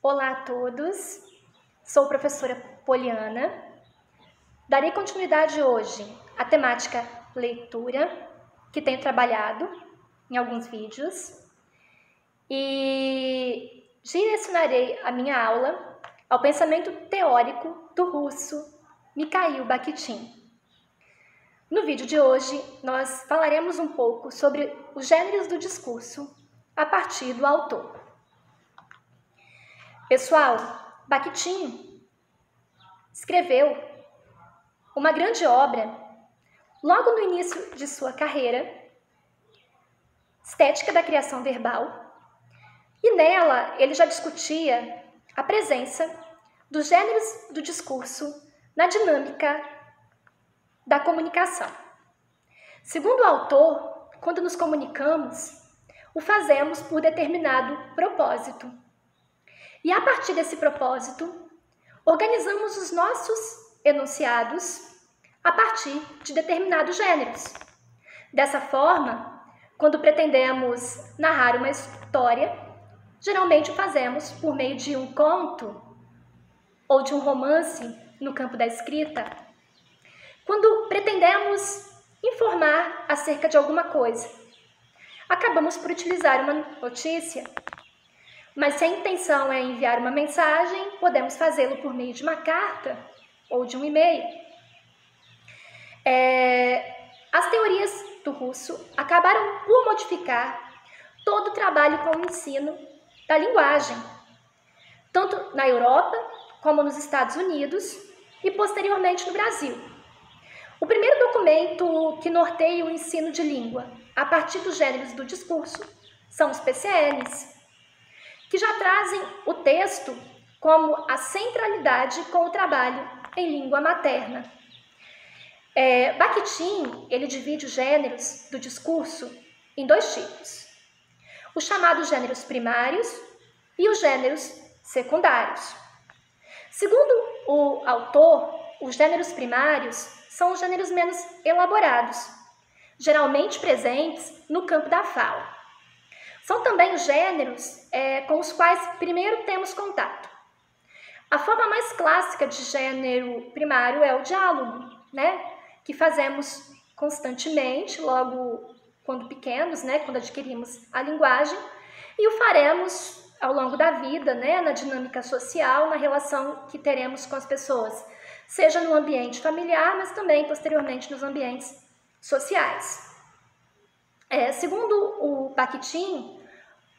Olá a todos, sou a professora Poliana. Darei continuidade hoje à temática leitura, que tenho trabalhado em alguns vídeos, e direcionarei a minha aula ao pensamento teórico do russo Mikhail Bakhtin. No vídeo de hoje, nós falaremos um pouco sobre os gêneros do discurso a partir do autor. Pessoal, Bakhtin escreveu uma grande obra logo no início de sua carreira, Estética da Criação Verbal, e nela ele já discutia a presença dos gêneros do discurso na dinâmica da comunicação. Segundo o autor, quando nos comunicamos, o fazemos por determinado propósito. E a partir desse propósito, organizamos os nossos enunciados a partir de determinados gêneros. Dessa forma, quando pretendemos narrar uma história, geralmente o fazemos por meio de um conto ou de um romance no campo da escrita. Quando pretendemos informar acerca de alguma coisa, acabamos por utilizar uma notícia. Mas se a intenção é enviar uma mensagem, podemos fazê-lo por meio de uma carta ou de um e-mail. As teorias do russo acabaram por modificar todo o trabalho com o ensino da linguagem, tanto na Europa como nos Estados Unidos e posteriormente no Brasil. O primeiro documento que norteia o ensino de língua a partir dos gêneros do discurso são os PCNs, que já trazem o texto como a centralidade com o trabalho em língua materna. Bakhtin, ele divide os gêneros do discurso em dois tipos: os chamados gêneros primários e os gêneros secundários. Segundo o autor, os gêneros primários são os gêneros menos elaborados, geralmente presentes no campo da fala. São também os gêneros com os quais primeiro temos contato. A forma mais clássica de gênero primário é o diálogo, que fazemos constantemente, logo quando pequenos, quando adquirimos a linguagem, e o faremos ao longo da vida, na dinâmica social, na relação que teremos com as pessoas, seja no ambiente familiar, mas também posteriormente nos ambientes sociais. Segundo o Bakhtin,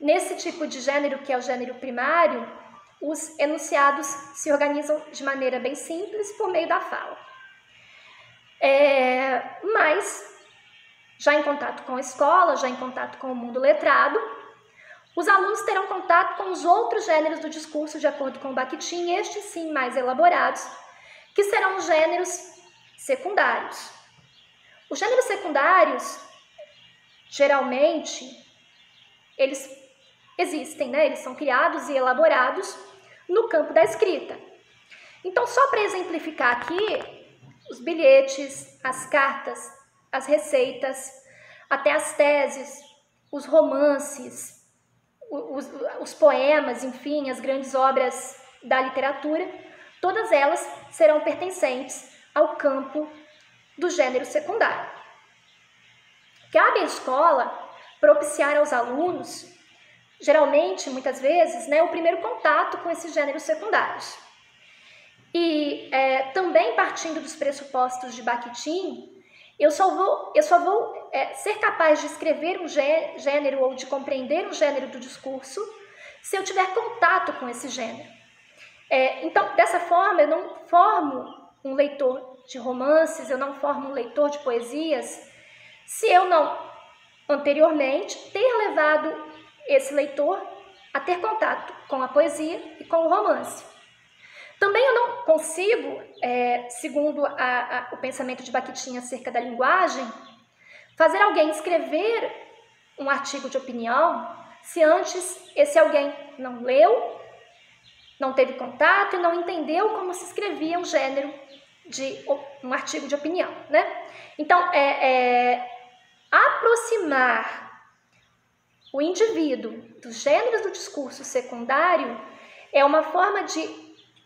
nesse tipo de gênero, que é o gênero primário, os enunciados se organizam de maneira bem simples por meio da fala. Mas, já em contato com a escola, já em contato com o mundo letrado, os alunos terão contato com os outros gêneros do discurso, de acordo com o Bakhtin, estes sim mais elaborados, que serão os gêneros secundários. Os gêneros secundários, geralmente, eles existem, eles são criados e elaborados no campo da escrita. Então, só para exemplificar aqui, os bilhetes, as cartas, as receitas, até as teses, os romances, os poemas, enfim, as grandes obras da literatura, todas elas serão pertencentes ao campo do gênero secundário. Cabe à escola propiciar aos alunos, geralmente, muitas vezes, o primeiro contato com esses gêneros secundários. E também partindo dos pressupostos de Bakhtin, eu só vou ser capaz de escrever um gênero ou de compreender um gênero do discurso se eu tiver contato com esse gênero. Então, dessa forma, eu não formo um leitor de romances, eu não formo um leitor de poesias, se eu não, anteriormente, ter levado esse leitor a ter contato com a poesia e com o romance. Também eu não consigo, segundo o pensamento de Bakhtin acerca da linguagem, fazer alguém escrever um artigo de opinião se antes esse alguém não leu, não teve contato e não entendeu como se escrevia um gênero de um artigo de opinião, Então, aproximar o indivíduo dos gêneros do discurso secundário é uma forma de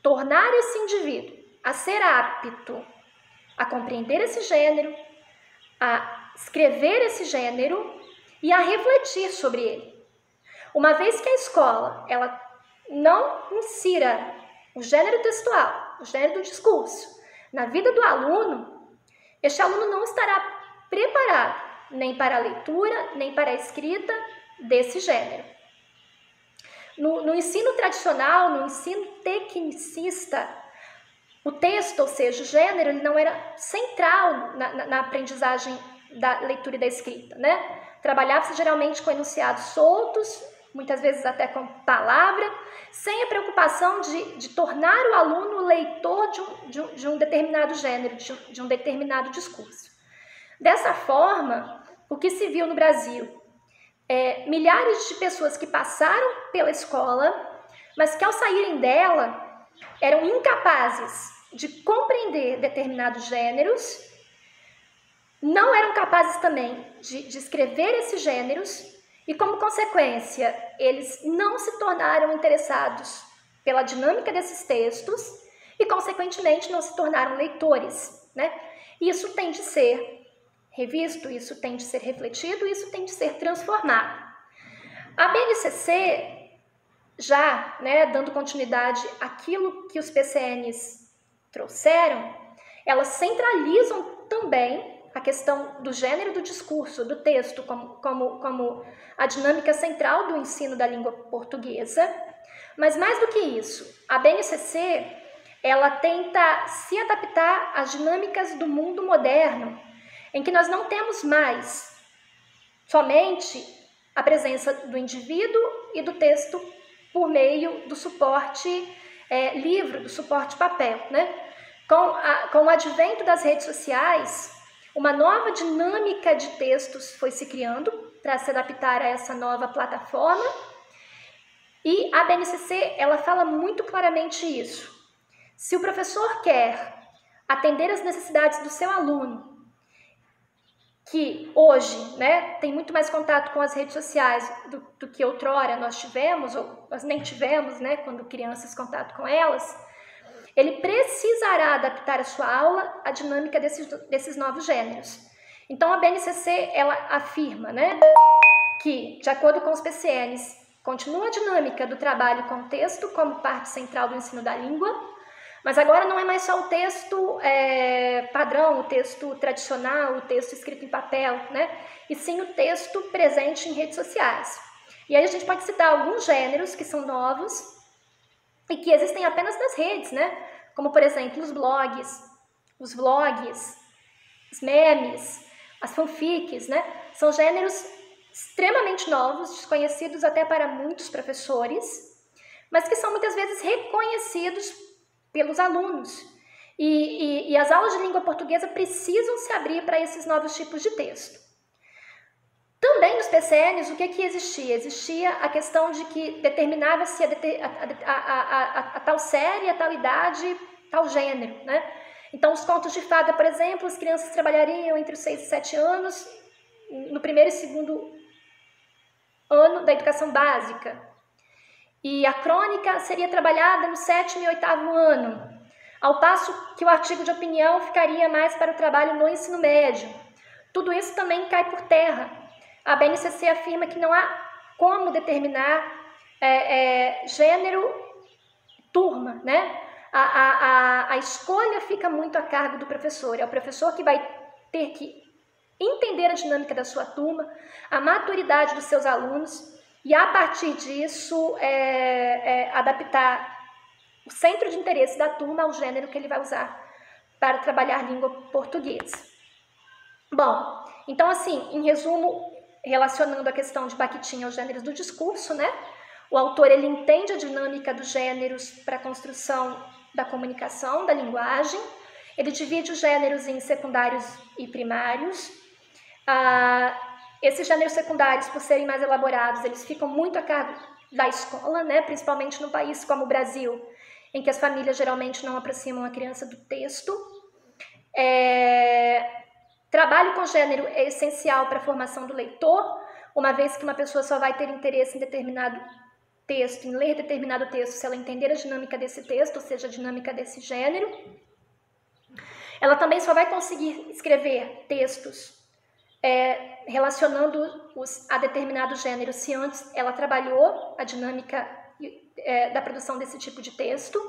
tornar esse indivíduo a ser apto a compreender esse gênero, a escrever esse gênero e a refletir sobre ele. Uma vez que a escola ela não insira o gênero textual, o gênero do discurso, na vida do aluno, este aluno não estará preparado nem para a leitura, nem para a escrita desse gênero. No ensino tradicional, no ensino tecnicista, o texto, ou seja, o gênero, ele não era central na aprendizagem da leitura e da escrita, né? Trabalhava-se geralmente com enunciados soltos, muitas vezes até com palavra, sem a preocupação de tornar o aluno leitor de um determinado gênero, de um determinado discurso. Dessa forma, o que se viu no Brasil milhares de pessoas que passaram pela escola, mas que ao saírem dela eram incapazes de compreender determinados gêneros, não eram capazes também de escrever esses gêneros e, como consequência, eles não se tornaram interessados pela dinâmica desses textos e, consequentemente, não se tornaram leitores, né? Isso tem de ser revisto, isso tem de ser refletido, isso tem de ser transformado. A BNCC, já dando continuidade àquilo que os PCNs trouxeram, elas centralizam também a questão do gênero do discurso, do texto, como a dinâmica central do ensino da língua portuguesa. Mas mais do que isso, a BNCC ela tenta se adaptar às dinâmicas do mundo moderno, em que nós não temos mais somente a presença do indivíduo e do texto por meio do suporte livro, do suporte papel, né? Com o advento das redes sociais, uma nova dinâmica de textos foi se criando para se adaptar a essa nova plataforma, e a BNCC ela fala muito claramente isso. Se o professor quer atender às necessidades do seu aluno, que hoje tem muito mais contato com as redes sociais do que outrora nós tivemos, ou nós nem tivemos, quando crianças, contato com elas, ele precisará adaptar a sua aula à dinâmica desses novos gêneros. Então, a BNCC ela afirma que, de acordo com os PCNs, continua a dinâmica do trabalho com o texto como parte central do ensino da língua, mas agora não é mais só o texto padrão, o texto tradicional, o texto escrito em papel, e sim o texto presente em redes sociais. E aí a gente pode citar alguns gêneros que são novos e que existem apenas nas redes, como, por exemplo, os blogs, os vlogs, os memes, as fanfics, são gêneros extremamente novos, desconhecidos até para muitos professores, mas que são muitas vezes reconhecidos pelos alunos. E as aulas de língua portuguesa precisam se abrir para esses novos tipos de texto. Também nos PCNs, o que existia? Existia a questão de que determinava-se a tal série, a tal idade, tal gênero, Então, os contos de fada, por exemplo, as crianças trabalhariam entre os 6 e 7 anos, no primeiro e segundo ano da educação básica. E a crônica seria trabalhada no 7º e 8º ano, ao passo que o artigo de opinião ficaria mais para o trabalho no ensino médio. Tudo isso também cai por terra. A BNCC afirma que não há como determinar gênero, turma, A escolha fica muito a cargo do professor. É o professor que vai ter que entender a dinâmica da sua turma, a maturidade dos seus alunos, e a partir disso adaptar o centro de interesse da turma ao gênero que ele vai usar para trabalhar língua portuguesa. Bom, então assim, em resumo, relacionando a questão de Bakhtin aos gêneros do discurso, o autor ele entende a dinâmica dos gêneros para a construção da comunicação, da linguagem. Ele divide os gêneros em secundários e primários. Esses gêneros secundários, por serem mais elaborados, eles ficam muito a cargo da escola, principalmente num país como o Brasil, em que as famílias geralmente não aproximam a criança do texto. Trabalho com gênero é essencial para a formação do leitor, uma vez que uma pessoa só vai ter interesse em determinado texto, em ler determinado texto, se ela entender a dinâmica desse texto, ou seja, a dinâmica desse gênero. Ela também só vai conseguir escrever textos relacionando-os a determinado gênero se antes ela trabalhou a dinâmica da produção desse tipo de texto.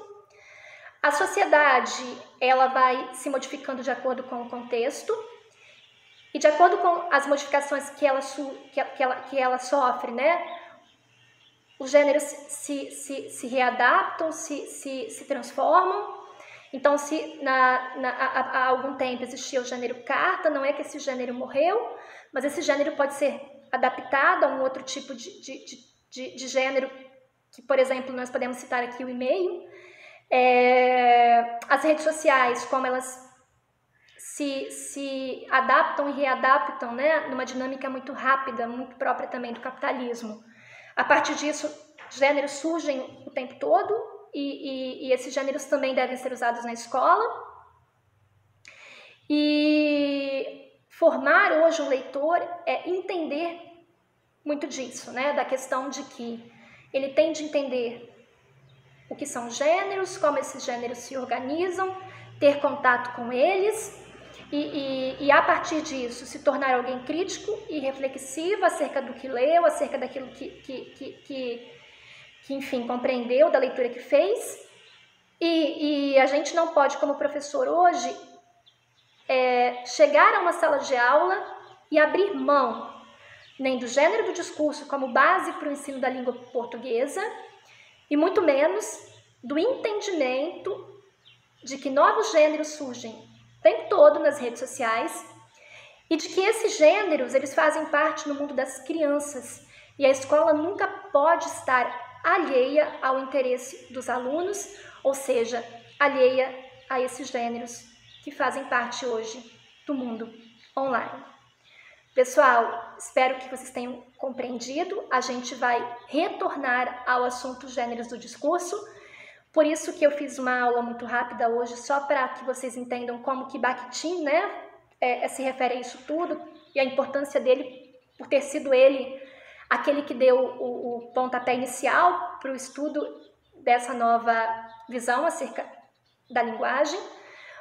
A sociedade, ela vai se modificando de acordo com o contexto e de acordo com as modificações que ela sofre, né? Os gêneros se readaptam, se transformam. Então, se há algum tempo existia o gênero carta, não é que esse gênero morreu, mas esse gênero pode ser adaptado a um outro tipo de gênero, que, por exemplo, nós podemos citar aqui o e-mail. As redes sociais, como elas se adaptam e readaptam, né, numa dinâmica muito rápida, muito própria também do capitalismo. A partir disso, gêneros surgem o tempo todo, e esses gêneros também devem ser usados na escola. E formar hoje um leitor é entender muito disso, né? Da questão de que ele tem de entender o que são gêneros, como esses gêneros se organizam, ter contato com eles e a partir disso se tornar alguém crítico e reflexivo acerca do que leu, acerca daquilo que enfim, compreendeu da leitura que fez. E a gente não pode, como professor hoje, chegar a uma sala de aula e abrir mão nem do gênero do discurso como base para o ensino da língua portuguesa e muito menos do entendimento de que novos gêneros surgem o tempo todo nas redes sociais e de que esses gêneros eles fazem parte do mundo das crianças e a escola nunca pode estar alheia ao interesse dos alunos, ou seja, alheia a esses gêneros que fazem parte hoje do mundo online. Pessoal, espero que vocês tenham compreendido. A gente vai retornar ao assunto gêneros do discurso, por isso que eu fiz uma aula muito rápida hoje, só para que vocês entendam como que Bakhtin, né, se refere a isso tudo e a importância dele, por ter sido ele aquele que deu o pontapé inicial para o estudo dessa nova visão acerca da linguagem.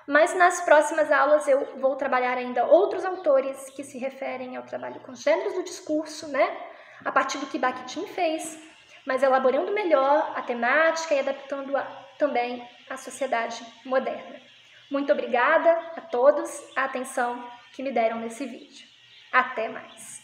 Mas nas próximas aulas eu vou trabalhar ainda outros autores que se referem ao trabalho com gêneros do discurso, né? A partir do que Bakhtin fez, mas elaborando melhor a temática e adaptando-a também à sociedade moderna. Muito obrigada a todos a atenção que me deram nesse vídeo. Até mais!